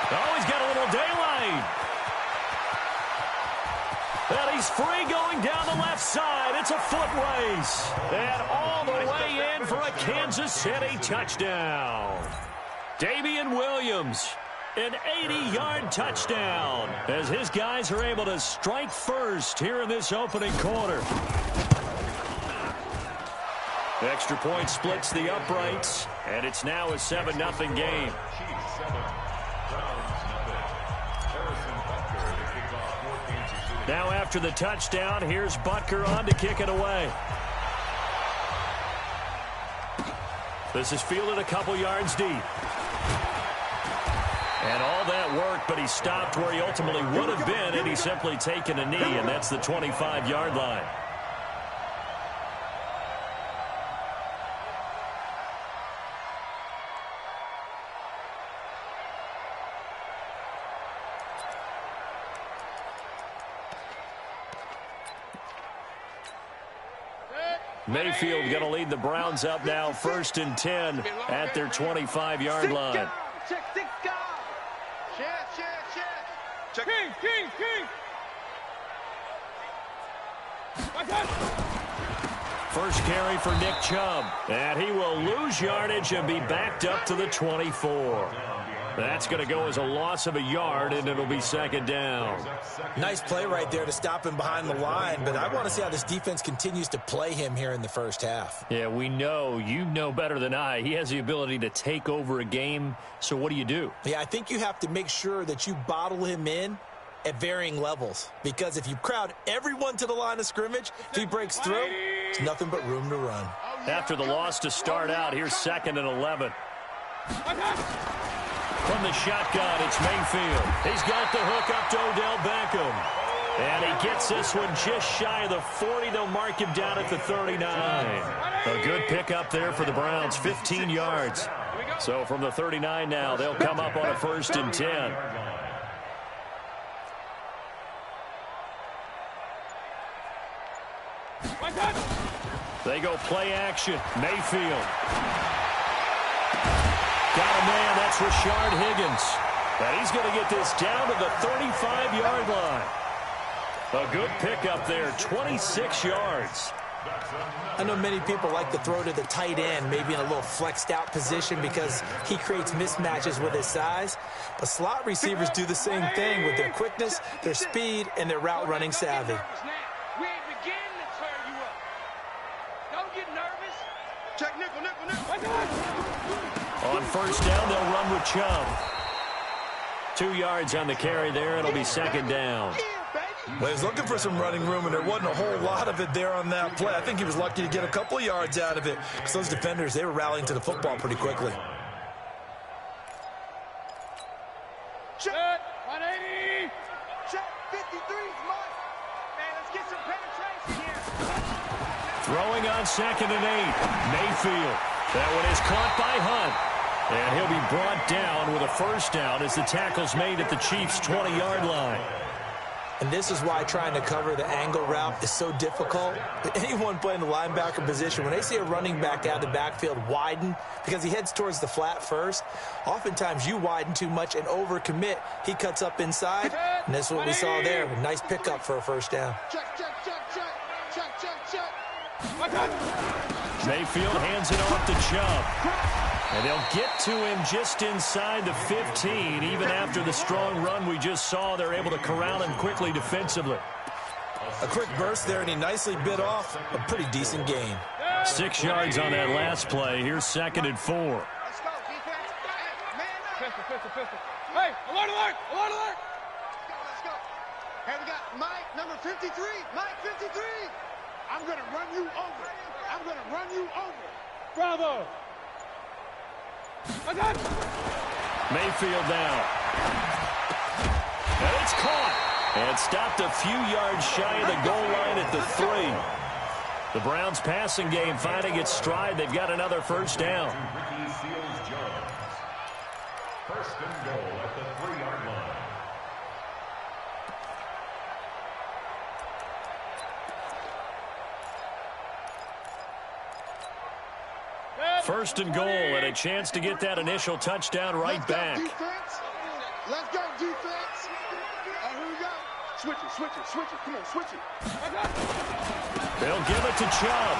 Oh, he's got a little daylight. And he's free going down the left side. It's a foot race. And all the way in for a Kansas City touchdown. Damian Williams, an 80-yard touchdown, as his guys are able to strike first here in this opening quarter. Extra point splits the uprights, and it's now a 7-0 game. Now after the touchdown, here's Butker on to kick it away. This is fielded a couple yards deep. And all that work, but he stopped where he ultimately would have been, and he's simply taken a knee, and that's the 25-yard line. Mayfield going to lead the Browns up now, 1st and 10 at their 25-yard line. First carry for Nick Chubb, and he will lose yardage and be backed up to the 24. That's going to go as a loss of a yard, and it'll be 2nd down. Nice play right there to stop him behind the line, but I want to see how this defense continues to play him here in the first half. Yeah, we know. You know better than I. He has the ability to take over a game, so what do? Yeah, I think you have to make sure that you bottle him in at varying levels, because if you crowd everyone to the line of scrimmage, if he breaks through, it's nothing but room to run. After the loss to start out, here's 2nd and 11. From the shotgun, it's Mayfield. He's got the hook up to Odell Beckham. And he gets this one just shy of the 40. They'll mark him down at the 39. A good pickup there for the Browns, 15 yards. So from the 39 now, they'll come up on a 1st and 10. They go play action. Mayfield. Got a man, that's Rashard Higgins. And he's going to get this down to the 35-yard line. A good pickup there, 26 yards. I know many people like to throw to the tight end, maybe in a little flexed out position because he creates mismatches with his size. But slot receivers do the same thing with their quickness, their speed, and their route running savvy. We ain't beginning to tear you up. Don't get nervous. Check nickel. On 1st down, they'll run with Chubb. 2 yards on the carry there. It'll be 2nd down. Well, he was looking for some running room, and there wasn't a whole lot of it there on that play. I think he was lucky to get a couple of yards out of it because those defenders, they were rallying to the football pretty quickly. Check 180. Check 53's mine. Man, let's get some penetration here. Throwing on 2nd and 8. Mayfield. That one is caught by Hunt. And he'll be brought down with a 1st down as the tackle's made at the Chiefs' 20-yard line. And this is why trying to cover the angle route is so difficult. Anyone playing the linebacker position, when they see a running back out of the backfield widen because he heads towards the flat first, oftentimes you widen too much and overcommit. He cuts up inside, and that's what we saw there. A nice pickup for a 1st down. Check. Mayfield hands it off to Chubb. And they'll get to him just inside the 15. Even after the strong run we just saw, they're able to corral him quickly defensively. A quick burst there, and he nicely bit off a pretty decent gain. 6 yards on that last play. Here's 2nd and 4. Let's go, defense. Pistol. Hey, alert. Let's go. Hey, we got Mike, number 53. Mike, 53. I'm going to run you over. Bravo. Mayfield now. And it's caught. And stopped a few yards shy of the goal line at the 3. The Browns passing game finding its stride. They've got another 1st down. 1st and goal at the 3-yard line. First and goal, and a chance to get that initial touchdown right back. Let's go, defense. Here we go. Switch it, switch it, switch it. Come on, switch it. They'll give it to Chubb.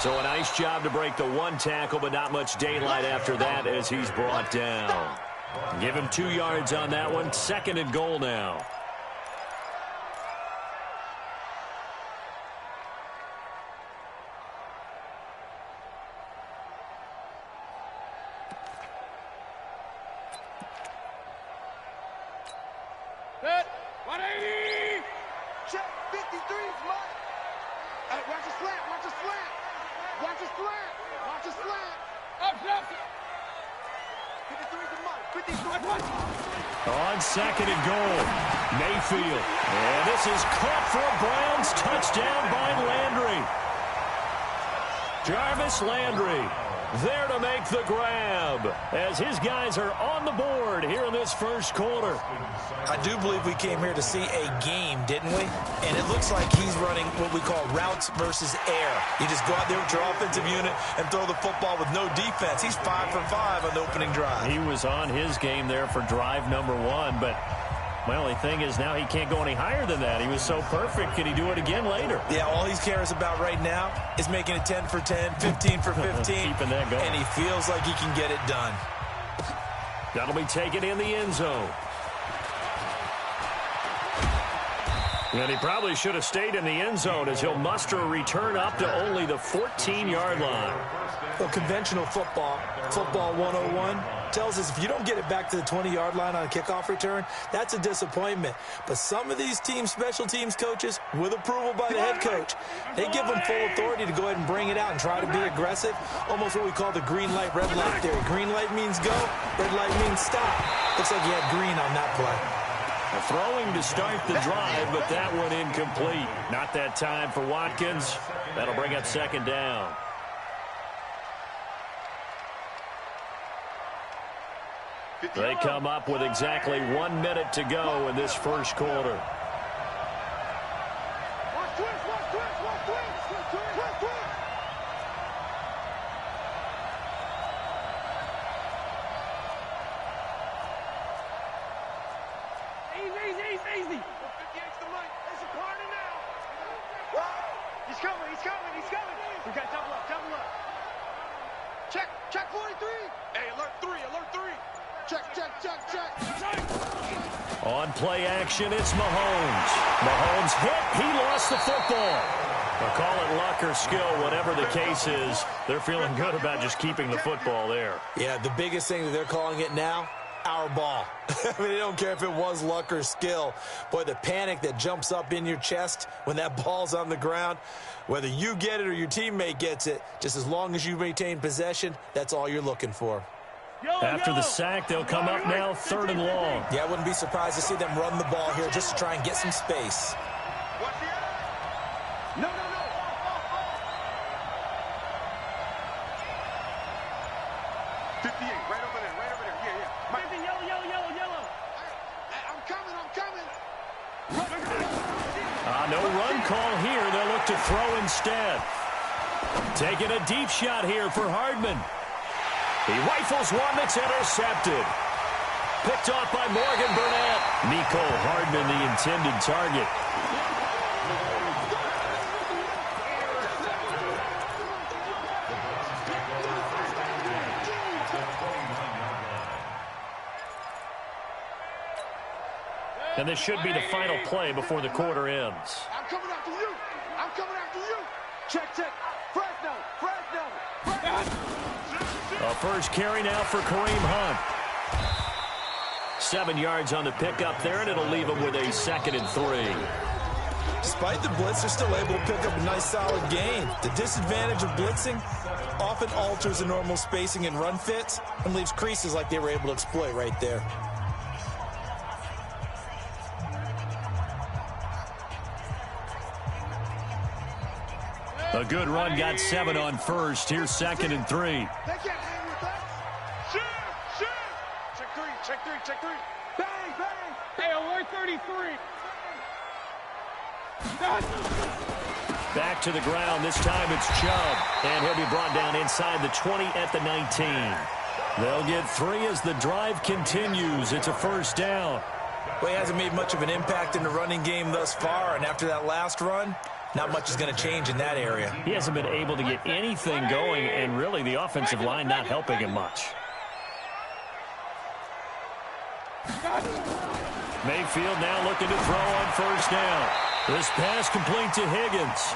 So a nice job to break the one tackle, but not much daylight after that as he's brought down. Give him 2 yards on that one. 2nd and goal now. Set. 180. Check. 53. Mike. Hey, watch the slant. Watch the slant. Watch the slant. Watch the slant. Up, up. 53 to Mike. 53. On 2nd and goal, Mayfield. And this is caught for a Browns touchdown by Landry. Jarvis Landry there to make the grab as his guys are on the board here in this first quarter. I do believe we came here to see a game, didn't we? And it looks like he's running what we call routes versus air. You just go out there with your offensive unit and throw the football with no defense. He's 5 for 5 on the opening drive. He was on his game there for drive number 1, but my only thing is now he can't go any higher than that. He was so perfect. Can he do it again later? Yeah, all he cares about right now is making it 10 for 10, 15 for 15. Keeping that going. And he feels like he can get it done. That'll be taken in the end zone. And he probably should have stayed in the end zone as he'll muster a return up to only the 14-yard line. Well, conventional football 101, tells us if you don't get it back to the 20-yard line on a kickoff return, that's a disappointment. But some of these team special teams coaches, with approval by the head coach, they give them full authority to go ahead and bring it out and try to be aggressive, almost what we call the green light, red light theory. Green light means go, red light means stop. Looks like he had green on that play. Throwing to start the drive, but that one incomplete. Not that time for Watkins. That'll bring up 2nd down. They come up with exactly 1 minute to go in this first quarter. Easy. 58's the mic. It's a party now. He's coming. He's coming. We got double up. Check 43. Hey, alert 3. Check. On play action, it's Mahomes. Mahomes hit. He lost the football. They'll call it luck or skill, whatever the case is. They're feeling good about just keeping the football there. Yeah, the biggest thing that they're calling it now, our ball. I mean, they don't care if it was luck or skill. Boy, the panic that jumps up in your chest when that ball's on the ground, whether you get it or your teammate gets it, just as long as you maintain possession, that's all you're looking for. After the sack, they'll come up now 3rd and long. Yeah, I wouldn't be surprised to see them run the ball here just to try and get some space. No. 58, right over there. Yeah. Mike. Yellow. I'm coming. No run call here. They'll look to throw instead. Taking a deep shot here for Hardman. He rifles one that's intercepted. Picked off by Morgan Burnett. Nico Hardman, the intended target. And this should be the final play before the quarter ends. I'm coming after you. Check. Fresno. A first carry now for Kareem Hunt. 7 yards on the pickup there, and it'll leave him with a 2nd and 3. Despite the blitz, they're still able to pick up a nice, solid gain. The disadvantage of blitzing often alters the normal spacing and run fits and leaves creases like they were able to exploit right there. A good run, got 7 on first. Here's 2nd and 3. They can't hang with us. Shoot. Check 3. Bang. Hey, alert 33. Back to the ground. This time it's Chubb. And he'll be brought down inside the 20 at the 19. They'll get 3 as the drive continues. It's a first down. Well, he hasn't made much of an impact in the running game thus far, and after that last run, not much is going to change in that area. He hasn't been able to get anything going, and really the offensive line not helping him much. Mayfield now looking to throw on first down. This pass complete to Higgins.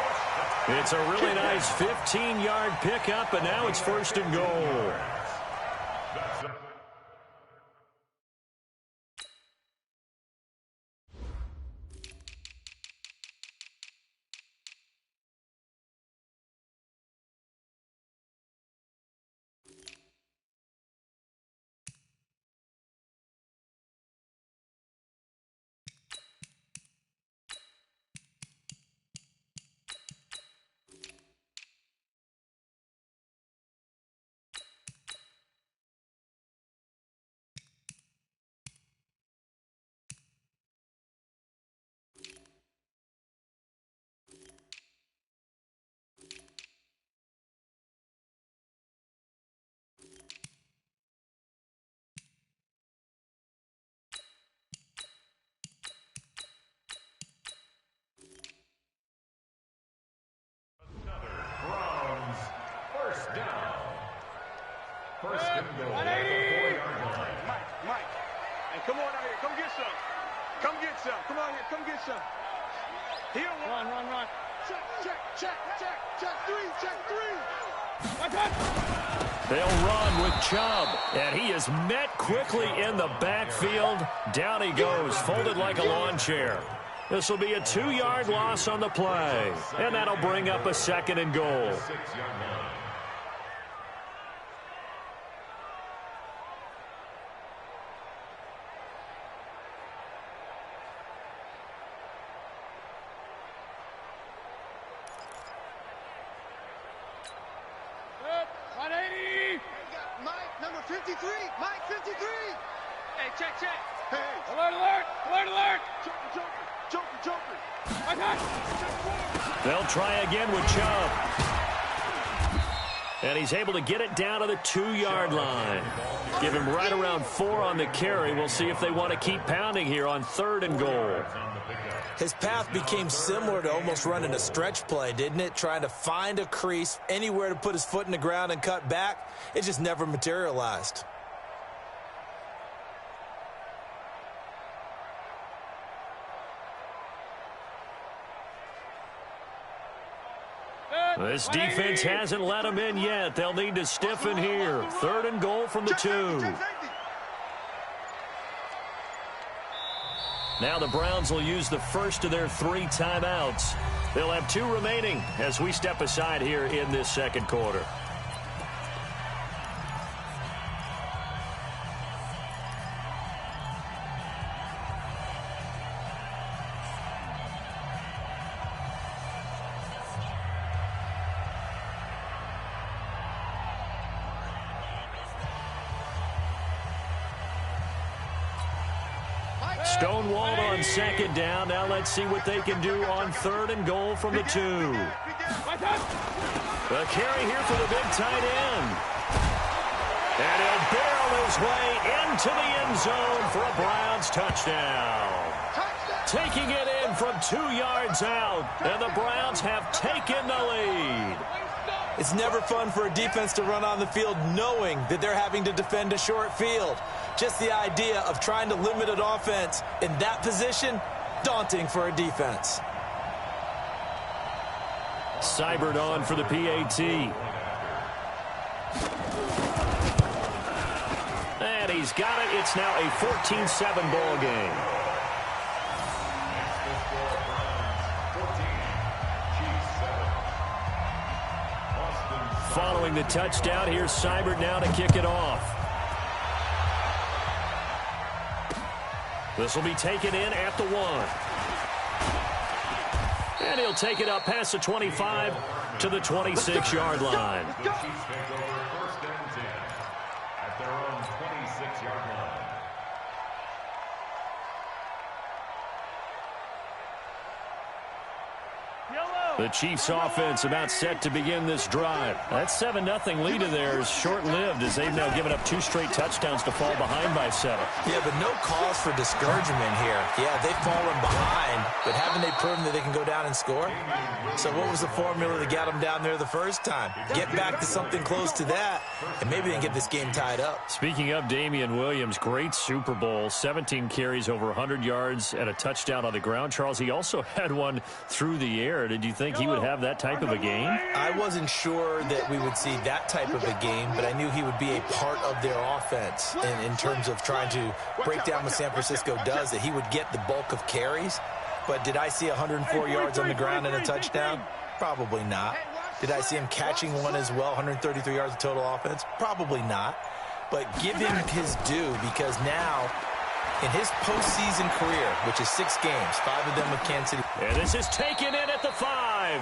It's a really nice 15-yard pickup, and now it's first and goal. First and goal at the 4-yard line. Mike, and come on out here. Come get some. Come get some. Come on here. Come get some. Here, run. Check 3. They'll run with Chubb, and he is met quickly in the backfield. Down he goes, folded like a lawn chair. This will be a 2-yard loss on the play, and that'll bring up a second and goal. 6-yard line. Number 53. Mike 53. Hey, check. Hey. Alert. Joker. They'll try again with Chubb. And he's able to get it down to the 2-yard line. Give him right around 4 on the carry. We'll see if they want to keep pounding here on 3rd and goal. His path became similar to almost running a stretch play, didn't it? Trying to find a crease, anywhere to put his foot in the ground and cut back. It just never materialized. This defense hasn't let him in yet. They'll need to stiffen here. 3rd and goal from the 2. Now the Browns will use the first of their 3 timeouts. They'll have 2 remaining as we step aside here in this second quarter. Stonewalled on second down. Now let's see what they can do on 3rd and goal from the 2. The carry here for the big tight end. And he'll barrel his way into the end zone for a Browns touchdown. Taking it in from 2 yards out, and the Browns have taken the lead. It's never fun for a defense to run on the field knowing that they're having to defend a short field. Just the idea of trying to limit an offense in that position, daunting for a defense. Seibert on for the PAT. And he's got it. It's now a 14-7 ball game. Following the touchdown, here's Seibert now to kick it off. This will be taken in at the 1. And he'll take it up past the 25 to the 26-yard line. The Chiefs take over 1st and 10 at their own 26-yard line. The Chiefs offense about set to begin this drive. That 7-0 lead of theirs short-lived as they've now given up 2 straight touchdowns to fall behind by 7. Yeah, but no cause for discouragement here. Yeah, they've fallen behind, but haven't they proven that they can go down and score? So what was the formula that got them down there the first time? Get back to something close to that, and maybe they can get this game tied up. Speaking of Damian Williams, great Super Bowl, 17 carries, over 100 yards, and a touchdown on the ground. Charles, he also had one through the air. Did you think he would have that type of a game? I wasn't sure that we would see that type of a game, but I knew he would be a part of their offense in terms of trying to break down what San Francisco does, that he would get the bulk of carries. But did I see 104 yards on the ground and a touchdown? Probably not. Did I see him catching one as well, 133 yards of total offense? Probably not. But give him his due, because now, in his postseason career, which is 6 games, 5 of them with Kansas City. And this is taken in at the 5.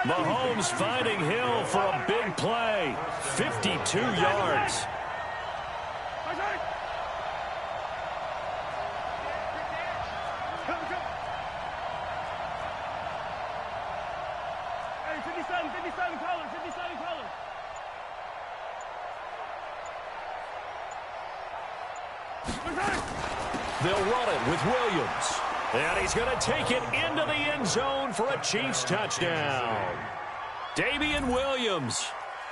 Mahomes finding Hill for a big play. 52 yards. Hey, 57 colors, 57 colors. They'll run it with Williams. And he's going to take it into the end zone for a Chiefs touchdown. Damian Williams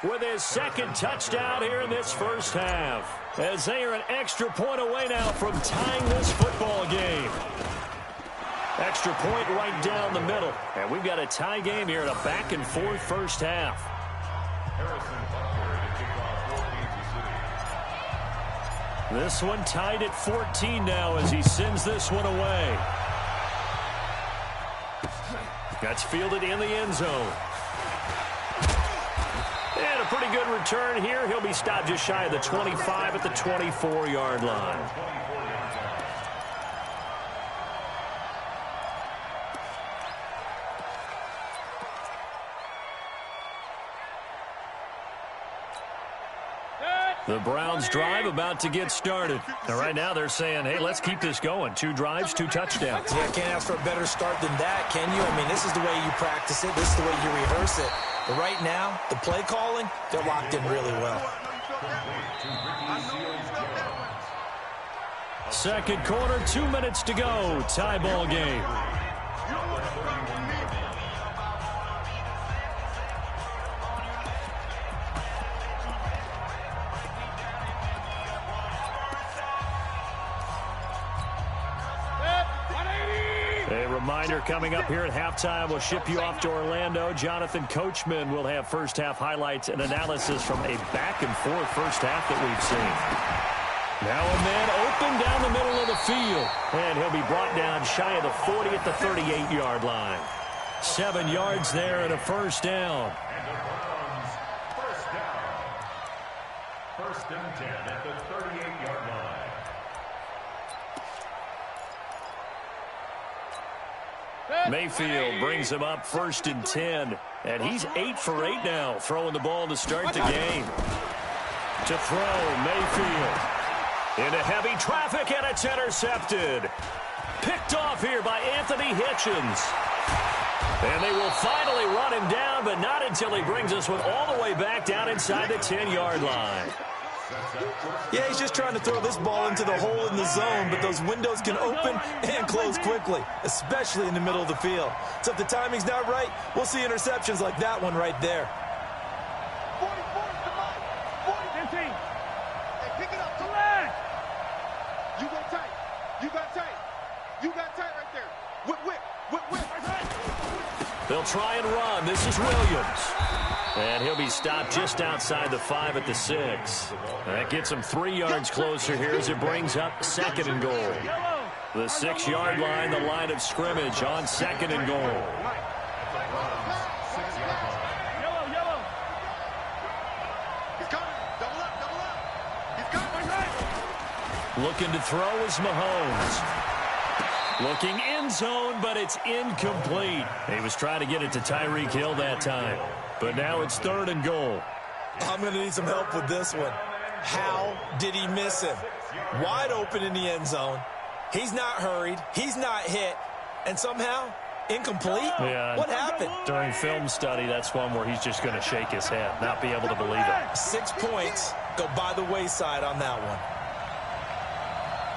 with his 2nd touchdown here in this first half, as they are an extra point away now from tying this football game. Extra point right down the middle. And we've got a tie game here in a back-and-forth first half. This one tied at 14 now as he sends this one away. That's fielded in the end zone. And a pretty good return here. He'll be stopped just shy of the 25 at the 24-yard line. The Browns drive about to get started. And right now they're saying, hey, let's keep this going. 2 drives, 2 touchdowns. Yeah, can't ask for a better start than that, can you? I mean, this is the way you practice it. This is the way you rehearse it. But right now, the play calling, they're locked in really well. Second quarter, 2 minutes to go. Tie ball game. Reminder coming up here at halftime, we'll ship you off to Orlando. Jonathan Coachman will have first half highlights and analysis from a back-and-forth first half that we've seen. Now a man open down the middle of the field, and he'll be brought down shy of the 40 at the 38-yard line. 7 yards there and a first down. And the Browns, first down. 1st and 10 at the 38-yard line. Mayfield brings him up 1st and 10. And he's 8 for 8 now, throwing the ball to start the game. To throw, Mayfield. Into heavy traffic, and it's intercepted. Picked off here by Anthony Hitchens. And they will finally run him down, but not until he brings us with all the way back down inside the 10-yard line. Yeah, he's just trying to throw this ball into the hole in the zone, but those windows can open and close quickly, especially in the middle of the field. So if the timing's not right, we'll see interceptions like that one right there. 15. Hey, pick it up. Come on. You go tight. You got tight. You got tight right there. Whip. They'll try and run. This is Williams. And he'll be stopped just outside the 5 at the 6. That gets him 3 yards closer here as it brings up 2nd and goal. The 6-yard line, the line of scrimmage on 2nd and goal. Yellow. He's coming. Double up. He's coming. Looking to throw is Mahomes. Looking end zone, but it's incomplete. He was trying to get it to Tyreek Hill that time. But now it's 3rd and goal. I'm going to need some help with this one. How did he miss him? Wide open in the end zone. He's not hurried. He's not hit. And somehow Incomplete? Yeah. What happened? During film study, that's one where he's just going to shake his head, not be able to believe it. 6 points go by the wayside on that one.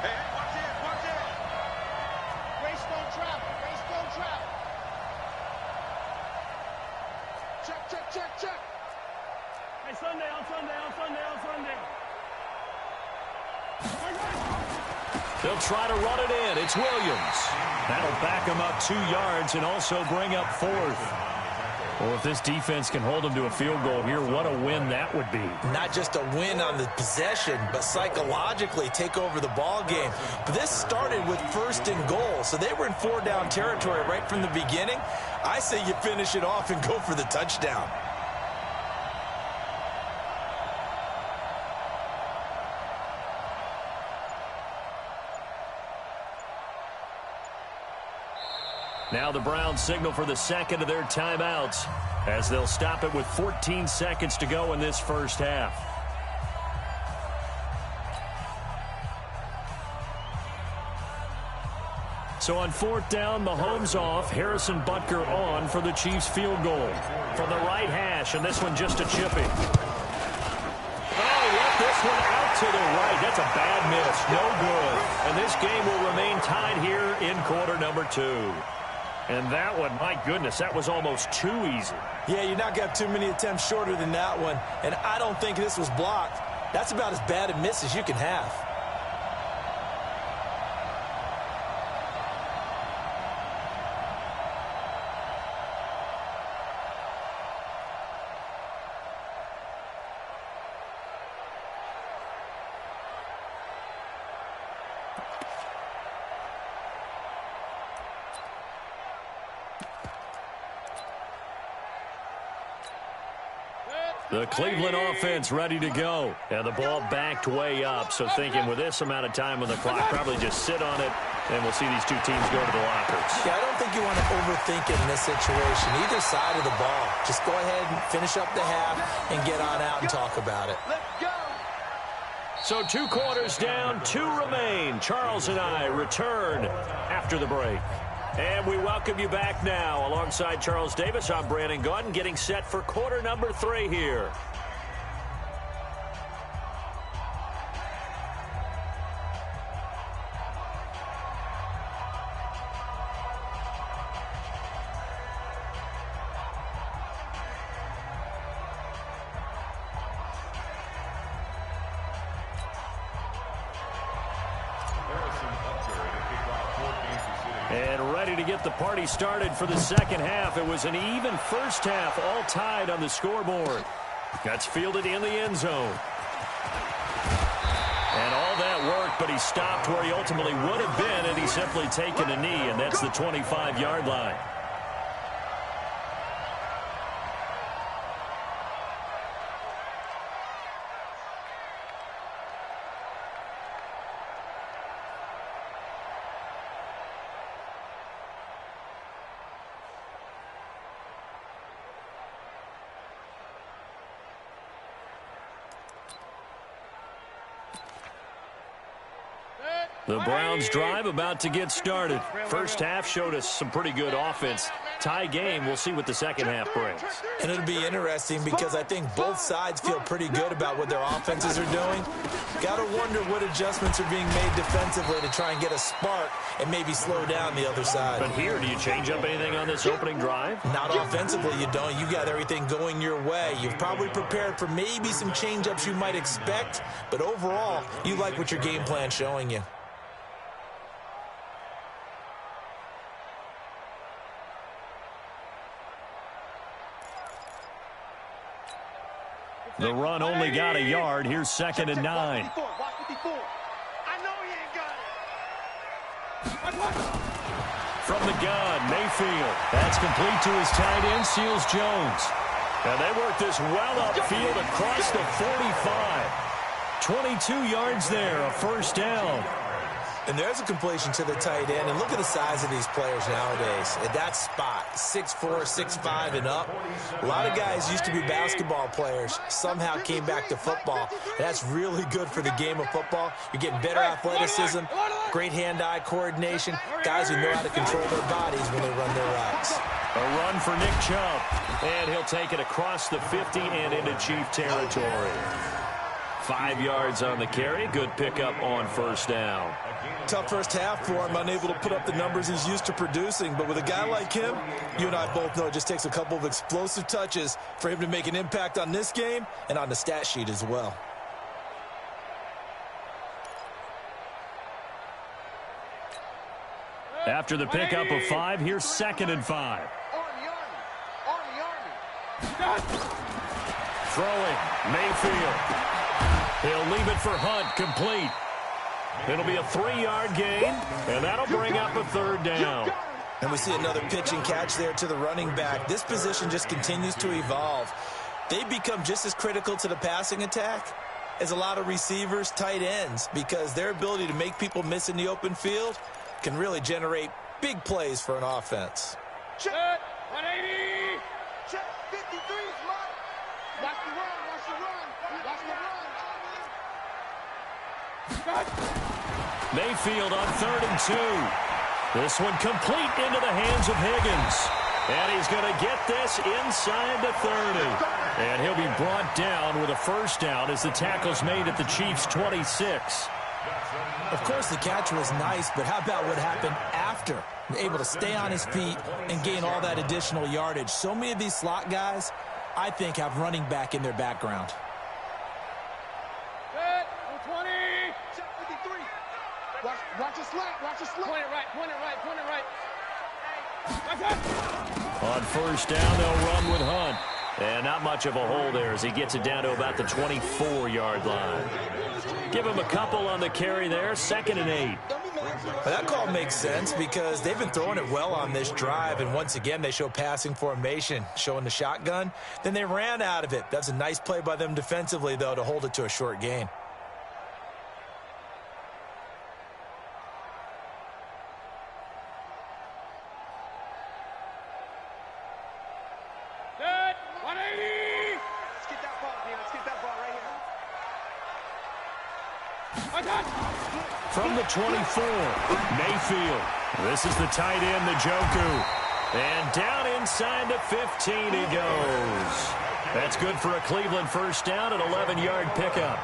Hey, watch it, watch it. Race don't travel, race don't travel. Check, check, check, check. Hey, Sunday, on Sunday, on Sunday, on Sunday. They'll try to run it in. It's Williams. That'll back him up 2 yards and also bring up 4th. Well, if this defense can hold them to a field goal here, what a win that would be. Not just a win on the possession, but psychologically take over the ball game. But this started with 1st and goal, so they were in 4-down territory right from the beginning. I say you finish it off and go for the touchdown. Now the Browns signal for the second of their timeouts as they'll stop it with 14 seconds to go in this first half. So on 4th down, Mahomes off, Harrison Butker on for the Chiefs field goal. From the right hash, and this one just a chipping. Oh, left this one out to the right. That's a bad miss. No good. And this game will remain tied here in quarter number 2. And that one, my goodness, that was almost too easy. Yeah, you're not going to have too many attempts shorter than that one. And I don't think this was blocked. That's about as bad a miss as you can have. The Cleveland offense ready to go. And the ball backed way up. So thinking with this amount of time on the clock, probably just sit on it, and we'll see these two teams go to the lockers. Yeah, I don't think you want to overthink it in this situation. Either side of the ball. Just go ahead and finish up the half and get on out and talk about it. Let's go. So 2 quarters down, 2 remain. Charles and I return after the break. And we welcome you back now. Alongside Charles Davis, I'm Brandon Gaudin, getting set for quarter number 3 here. And ready to get the party started for the second half. It was an even first half, all tied on the scoreboard. That's fielded in the end zone. And all that worked, but he stopped where he ultimately would have been had he simply taken a knee, and that's the 25-yard line. The Browns drive about to get started. First half showed us some pretty good offense. Tie game, we'll see what the second half brings. And it'll be interesting because I think both sides feel pretty good about what their offenses are doing. Got to wonder what adjustments are being made defensively to try and get a spark and maybe slow down the other side. But here, do you change up anything on this opening drive? Not offensively, you don't. You got everything going your way. You've probably prepared for maybe some change-ups you might expect, but overall, you like what your game plan's showing you. The run only got a yard. Here's 2nd and 9. Watch 54. I know he ain't got it. From the gun, Mayfield. That's complete to his tight end, Seals Jones. And they work this well upfield across the 45. 22 yards there, a first down. And there's a completion to the tight end. And look at the size of these players nowadays. At that spot, 6'4", 6'5", and up. A lot of guys used to be basketball players. Somehow came back to football. And that's really good for the game of football. You're getting better athleticism, great hand-eye coordination, guys who know how to control their bodies when they run their routes. A run for Nick Chubb, and he'll take it across the 50 and into Chief territory. 5 yards on the carry. Good pickup on first down. Tough first half for him, unable to put up the numbers he's used to producing. But with a guy like him, you and I both know it just takes a couple of explosive touches for him to make an impact on this game and on the stat sheet as well. After the pickup of 5, here's 2nd and 5. Throwing, Mayfield. He'll leave it for Hunt, complete. It'll be a 3-yard gain, and that'll bring up a 3rd down. And we see another pitch and catch there to the running back. This position just continues to evolve. They become just as critical to the passing attack as a lot of receivers, tight ends, because their ability to make people miss in the open field can really generate big plays for an offense. Check 180. Check 53. Watch the run. Watch the run. Watch the run. Mayfield on 3rd and 2. This one complete into the hands of Higgins. And he's going to get this inside the 30. And he'll be brought down with a first down as the tackle's made at the Chiefs' 26. Of course, the catch was nice, but how about what happened after? Able to stay on his feet and gain all that additional yardage. So many of these slot guys, I think, have running back in their background. Set, 20. Check 53. Watch it slant. Watch it slant. Point it right. Point it right. Point it right. On first down, they'll run with Hunt. And not much of a hole there as he gets it down to about the 24-yard line. Give him a couple on the carry there, 2nd and 8. Well, that call makes sense because they've been throwing it well on this drive, and once again they show passing formation, showing the shotgun. Then they ran out of it. That's a nice play by them defensively, though, to hold it to a short gain. From the 24, Mayfield. This is the tight end, Njoku. And down inside the 15 he goes. That's good for a Cleveland first down, an 11-yard pickup.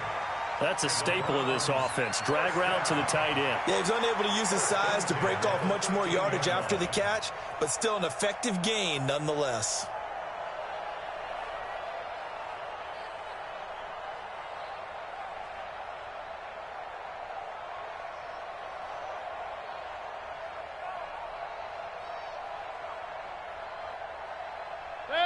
That's a staple of this offense. Drag route to the tight end. Yeah, he's unable to use his size to break off much more yardage after the catch, but still an effective gain nonetheless.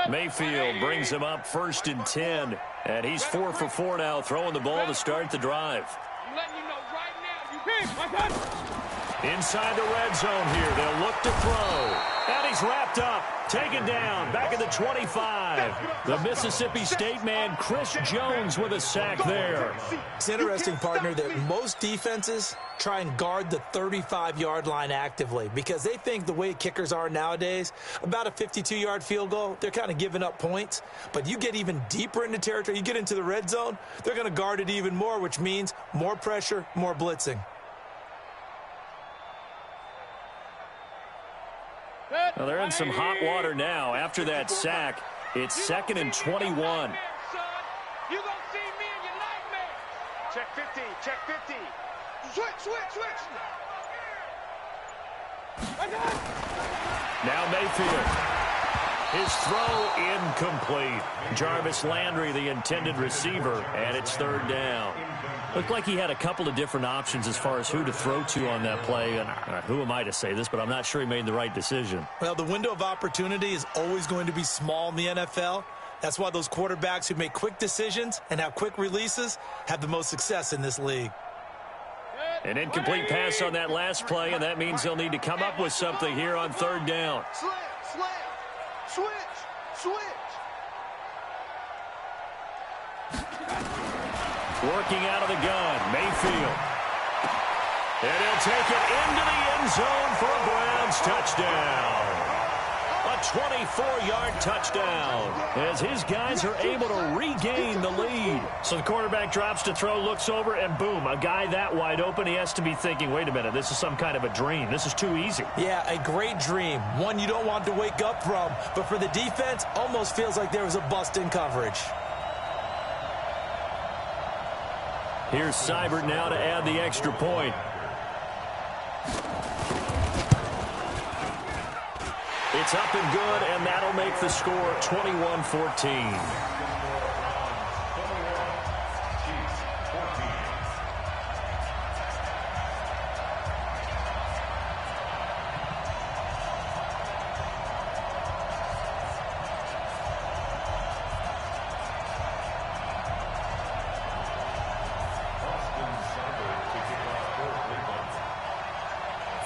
Mayfield brings him up 1st and 10, and he's 4 for 4 now, throwing the ball to start the drive. I'm letting you know right now, you Inside the red zone here, they'll look to throw. And he's wrapped up, taken down, back at the 25. The Mississippi State man, Chris Jones, with a sack there. It's interesting, partner, that most defenses try and guard the 35-yard line actively because they think the way kickers are nowadays, about a 52-yard field goal, they're kind of giving up points. But you get even deeper into territory, you get into the red zone, they're going to guard it even more, which means more pressure, more blitzing. Well, they're in some hot water now. After that sack, it's 2nd and 21. You gonna see me in your nightmare. Check 50, check 50. Switch. Now Mayfield. His throw incomplete. Jarvis Landry, the intended receiver, and it's 3rd down. Looked like he had a couple of different options as far as who to throw to on that play. And who am I to say this, but I'm not sure he made the right decision. Well, the window of opportunity is always going to be small in the NFL. That's why those quarterbacks who make quick decisions and have quick releases have the most success in this league. An incomplete pass on that last play, and that means they'll need to come up with something here on 3rd down. Switch. Working out of the gun, Mayfield. And he'll take it into the end zone for a Browns touchdown. A 24-yard touchdown as his guys are able to regain the lead. So the quarterback drops to throw, looks over, and boom, a guy that wide open, he has to be thinking, wait a minute, this is some kind of a dream. This is too easy. Yeah, a great dream. One you don't want to wake up from. But for the defense, almost feels like there was a bust in coverage. Here's Seibert now to add the extra point. It's up and good, and that'll make the score 21-14.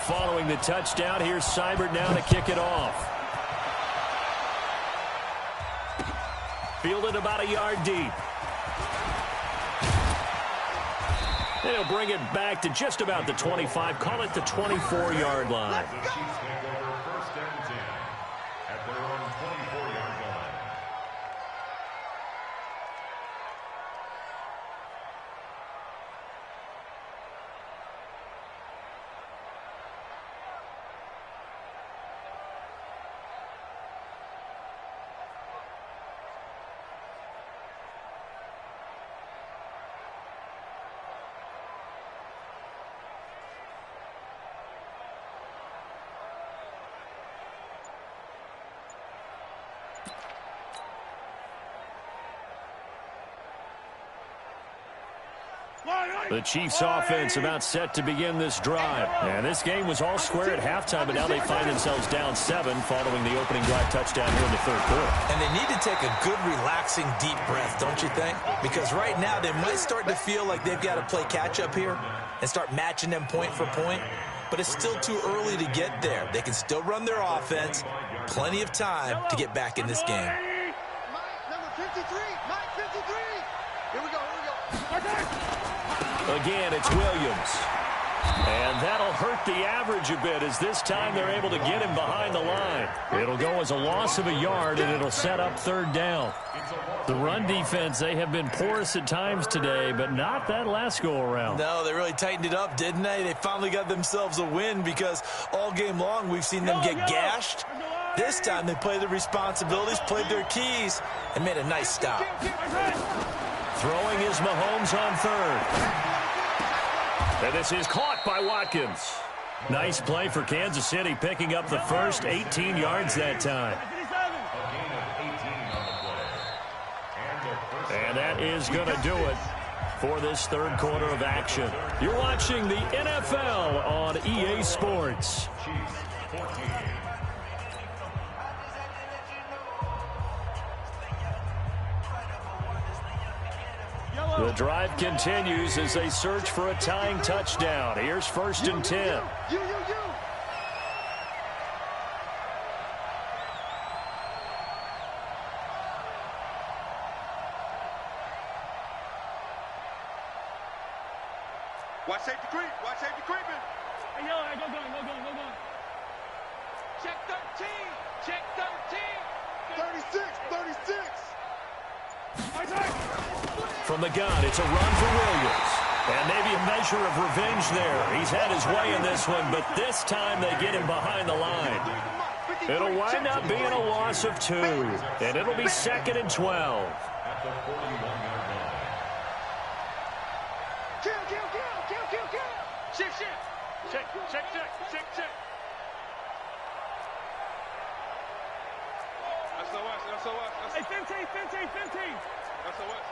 Following the touchdown, here's Seibert now to kick it off. Fielded about a yard deep. And he'll bring it back to just about the 25. Call it the 24-yard line. The Chiefs take over first and 10 at their own 24-yard line. The Chiefs offense about set to begin this drive. And this game was all square at halftime, but now they find themselves down 7 following the opening drive touchdown here in the third quarter. And they need to take a good, relaxing, deep breath, don't you think? Because right now they might start to feel like they've got to play catch-up here and start matching them point for point. But it's still too early to get there. They can still run their offense. Plenty of time to get back in this game. Mike, number 53. Mike, 53. Here we go, here we go. Again, it's Williams. And that'll hurt the average a bit as this time they're able to get him behind the line. It'll go as a loss of a yard, and it'll set up third down. The run defense, they have been porous at times today, but not that last go-around. No, they really tightened it up, didn't they? They finally got themselves a win because all game long we've seen them get gashed. This time they played their responsibilities, played their keys, and made a nice stop. Throwing is Mahomes on third. And this is caught by Watkins. Nice play for Kansas City, picking up the first 18 yards that time. And that is going to do it for this third quarter of action. You're watching the NFL on EA Sports. The drive continues as they search for a tying touchdown. Here's first and 10. Watch safety creep. Watch safety creeping. Hey, yo, go going. Check 13. Check 13. 36. From the gun, it's a run for Williams. And maybe a measure of revenge there. He's had his way in this one, but this time they get him behind the line. It'll wind up being a loss of 2, and it'll be 2nd and 12. At the 41-yard line. Kill. Shift. Check. SOS. Hey, 15. SOS.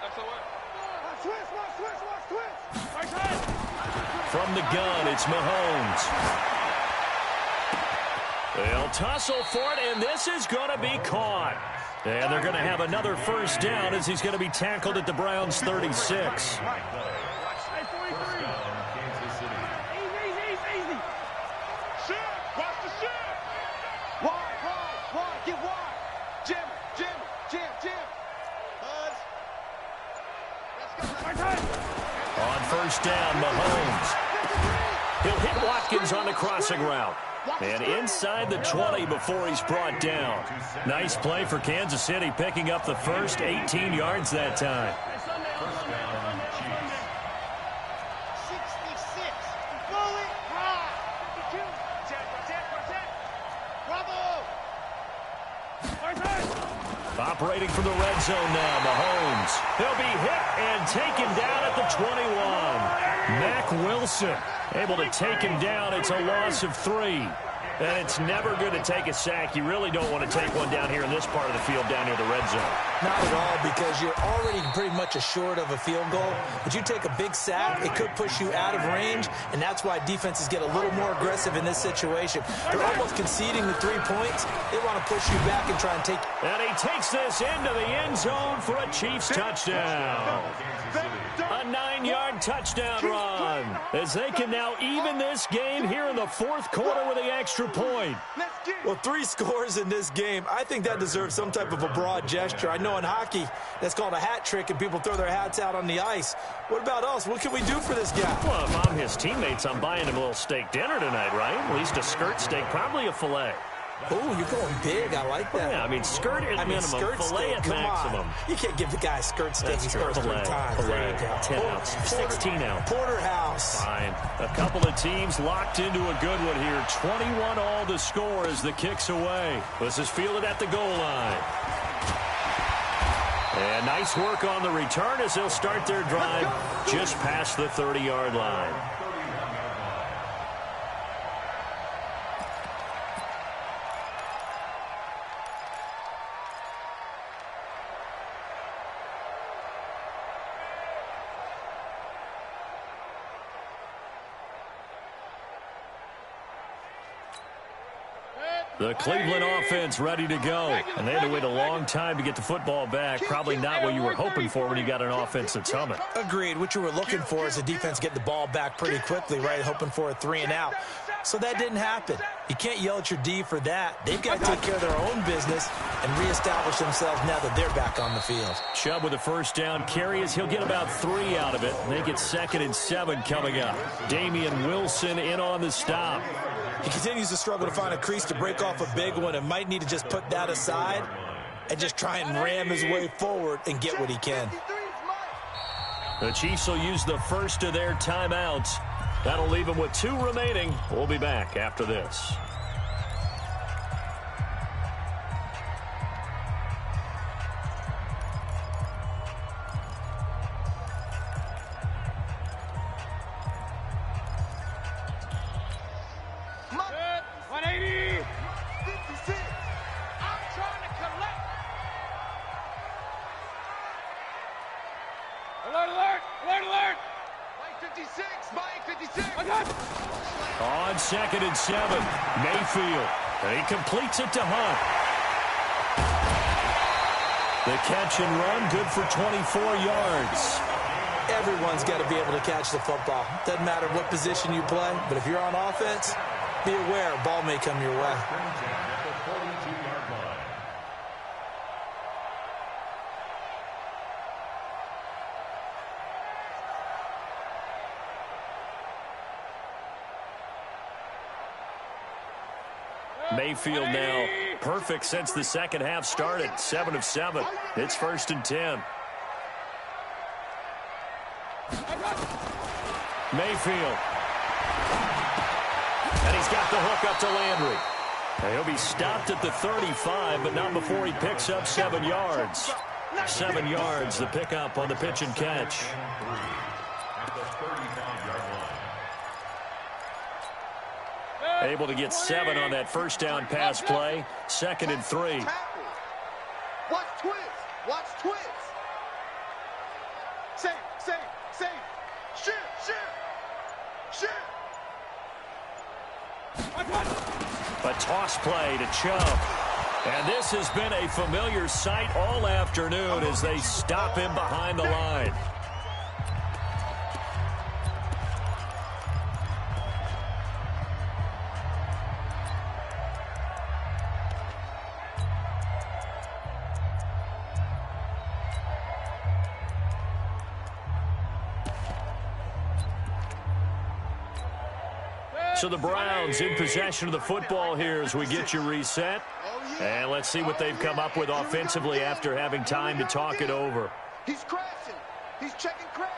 Switch. Right side. From the gun, it's Mahomes. They'll tussle for it, and this is going to be caught. And they're going to have another first down as he's going to be tackled at the Browns' 36. Hey, 43. Easy. Shift. Watch the shift. Wide. Get wide. Jim. Buzz. Let's go. Right side. On first down, Mahomes. He'll hit Watkins on the crossing route. And inside the 20 before he's brought down. Nice play for Kansas City, picking up the first 18 yards that time. First down, Chiefs. 66. Fully high. 52. Protect. Bravo. Operating from the red zone now, Mahomes. He'll be hit and taken down at the 21. Mack Wilson able to take him down. It's a loss of 3. And it's never good to take a sack. You really don't want to take one down here in this part of the field down near the red zone. Not at all, because you're already pretty much assured of a field goal. But you take a big sack, it could push you out of range, and that's why defenses get a little more aggressive in this situation. They're almost conceding the 3 points. They want to push you back and try and take... And he takes this into the end zone for a Chiefs touchdown. A 9-yard touchdown run, as they can now even this game here in the fourth quarter with the extra point. Well, 3 scores in this game. I think that deserves some type of a broad gesture. I know in hockey, that's called a hat trick, and people throw their hats out on the ice. What about us? What can we do for this guy? Well, if I'm his teammates, I'm buying him a little steak dinner tonight, right? At least a skirt steak, probably a filet. Oh, you're going big. I like that. Yeah, I mean, skirt at minimum, filet at maximum. You can't give the guy a skirt steak. He scores 3 times. Filet, 10 ounce, 16 ounce. Porterhouse. Fine. A couple of teams locked into a good one here. 21 all to score as the kick's away. This is fielded at the goal line. And nice work on the return as they'll start their drive just past the 30-yard line. The Cleveland offense ready to go. And they had to wait a long time to get the football back. Probably not what you were hoping for when you got an offense that's humming. Agreed. What you were looking for is the defense getting the ball back pretty quickly, right? Hoping for a 3 and out. So that didn't happen. You can't yell at your D for that. They've got to take care of their own business and reestablish themselves now that they're back on the field. Chubb with a first down carry as he'll get about 3 out of it. They get 2nd and 7 coming up. Damian Wilson in on the stop. He continues to struggle to find a crease to break off a big one and might need to just put that aside and just try and ram his way forward and get what he can. The Chiefs will use the first of their timeouts. That'll leave them with 2 remaining. We'll be back after this. On 2nd and 7, Mayfield. And he completes it to Hunt. The catch and run, good for 24 yards. Everyone's got to be able to catch the football. Doesn't matter what position you play, but if you're on offense, be aware a ball may come your way. Mayfield now perfect since the second half started. 7 of 7. It's 1st and 10. Mayfield. And he's got the hook up to Landry. And he'll be stopped at the 35, but not before he picks up 7 yards. 7 yards, the pickup on the pitch and catch. Able to get 7 on that first down pass play. 2nd and 3. Watch twist. Watch twist. Save. Shoot. A toss play to Chubb. And this has been a familiar sight all afternoon as they stop him behind the line. So the Browns in possession of the football here as we get you reset. And let's see what they've come up with offensively after having time to talk it over. He's crashing. He's checking crash.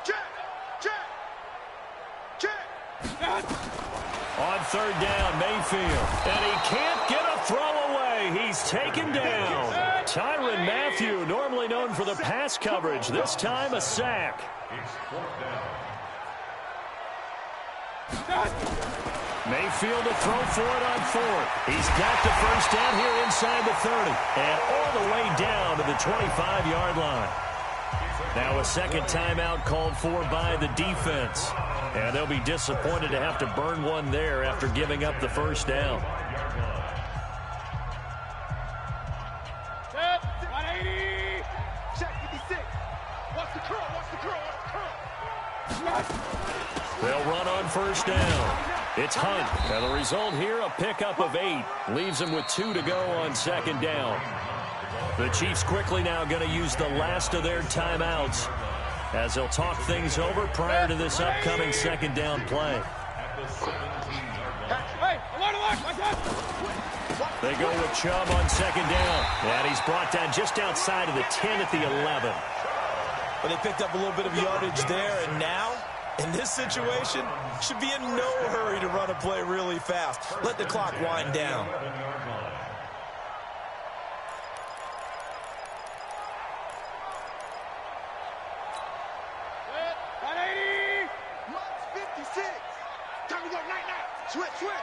Check. On third down, Mayfield. And he can't get a throw away. He's taken down. Tyrann Mathieu, normally known for the pass coverage, this time a sack. Mayfield to throw for it on fourth. He's got the first down here inside the 30. And all the way down to the 25-yard line. Now a second timeout called for by the defense. And they'll be disappointed to have to burn one there after giving up the first down. Set. 180. Check 56. Watch the curl. They'll run on first down. It's Hunt. And the result here, a pickup of 8. Leaves them with 2 to go on second down. The Chiefs quickly now going to use the last of their timeouts as they'll talk things over prior to this upcoming second down play. They go with Chubb on second down. And he's brought down just outside of the 10 at the 11. But they picked up a little bit of yardage there, and now, in this situation, should be in no hurry to run a play really fast. Let the clock wind down.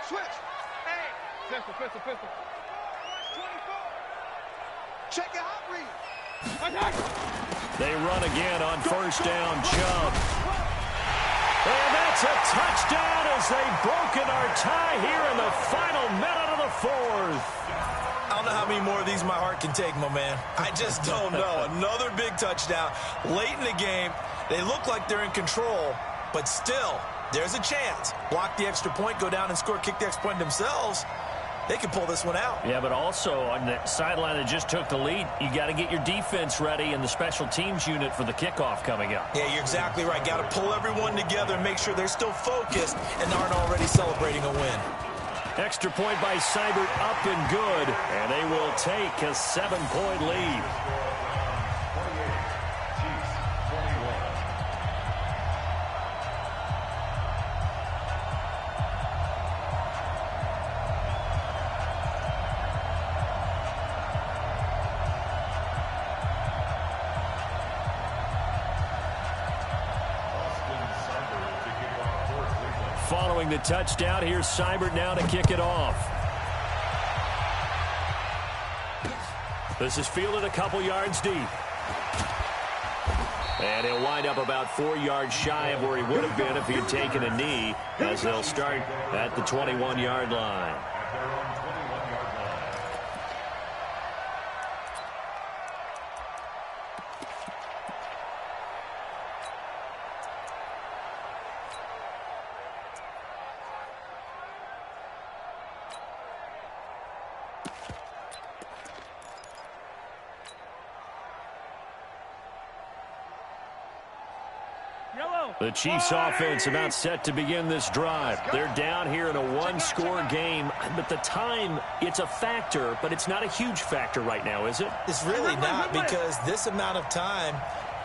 Switch. Hey. Pistol. 24. Check your hot read. They run again on first down, Chubb. And that's a touchdown as they've broken our tie here in the final minute of the fourth. I don't know how many more of these my heart can take, my man. I just don't know. Another big touchdown. Late in the game, they look like they're in control, but still, there's a chance. Block the extra point, go down and score, kick the extra point themselves. They can pull this one out. Yeah, but also on the sideline that just took the lead, you got to get your defense ready and the special teams unit for the kickoff coming up. Yeah, you're exactly right. Got to pull everyone together and make sure they're still focused and aren't already celebrating a win. Extra point by Seibert up and good, and they will take a 7-point lead. Following the touchdown, here's Seibert now to kick it off. This is fielded a couple yards deep. And he'll wind up about 4 yards shy of where he would have been if he had taken a knee, as they'll start at the 21-yard line. The Chiefs offense about set to begin this drive. They're down here in a one-score game, but the time, it's a factor, but it's not a huge factor right now, is it? It's really not, because this amount of time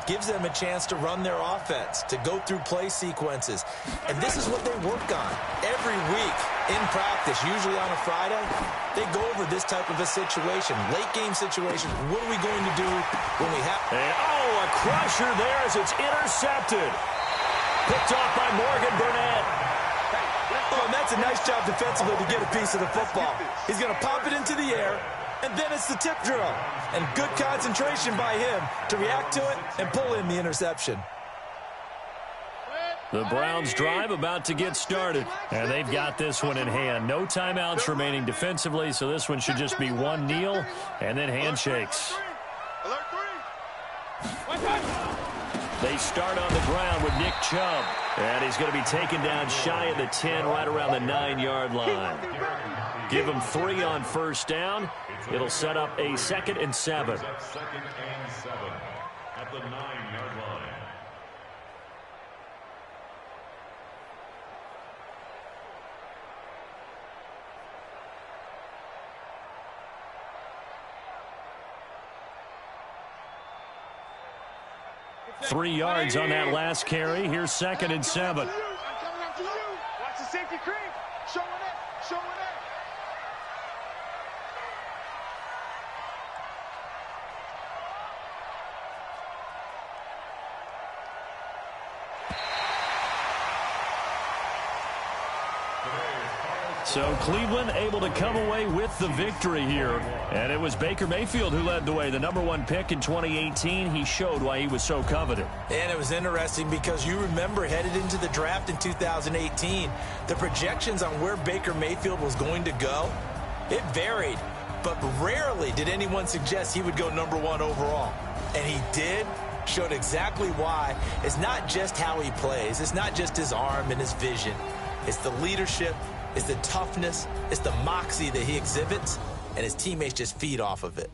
gives them a chance to run their offense, to go through play sequences. And this is what they work on every week in practice, usually on a Friday. They go over this type of a situation, late-game situation. What are we going to do when we have... And, a crusher there as it's intercepted. Picked off by Morgan Burnett. Oh, and that's a nice job defensively to get a piece of the football. He's going to pop it into the air, and then it's the tip drill. And good concentration by him to react to it and pull in the interception. The Browns drive about to get started, and they've got this one in hand. No timeouts remaining defensively, so this one should just be one kneel and then handshakes. They start on the ground with Nick Chubb, and he's going to be taken down shy of the 10, right around the 9-yard line. Give him 3 on first down. It'll set up a 2nd and 7. 2nd and 7 at the 9-yard line. 3 yards on that last carry. Here's 2nd and 7. I'm coming after you. Watch the safety creep. Showing it. Showing it. So Cleveland able to come away with the victory here. And it was Baker Mayfield who led the way. The #1 pick in 2018. He showed why he was so coveted. And it was interesting because you remember headed into the draft in 2018, the projections on where Baker Mayfield was going to go, it varied. But rarely did anyone suggest he would go #1 overall. And he did. Showed exactly why. It's not just how he plays. It's not just his arm and his vision. It's the leadership. It's the toughness, it's the moxie that he exhibits, and his teammates just feed off of it.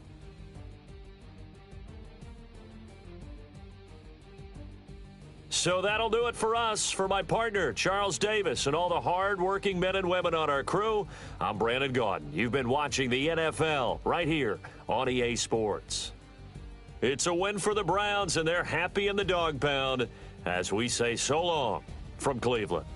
So that'll do it for us. For my partner, Charles Davis, and all the hard-working men and women on our crew, I'm Brandon Gaudin. You've been watching the NFL right here on EA Sports. It's a win for the Browns, and they're happy in the dog pound as we say so long from Cleveland.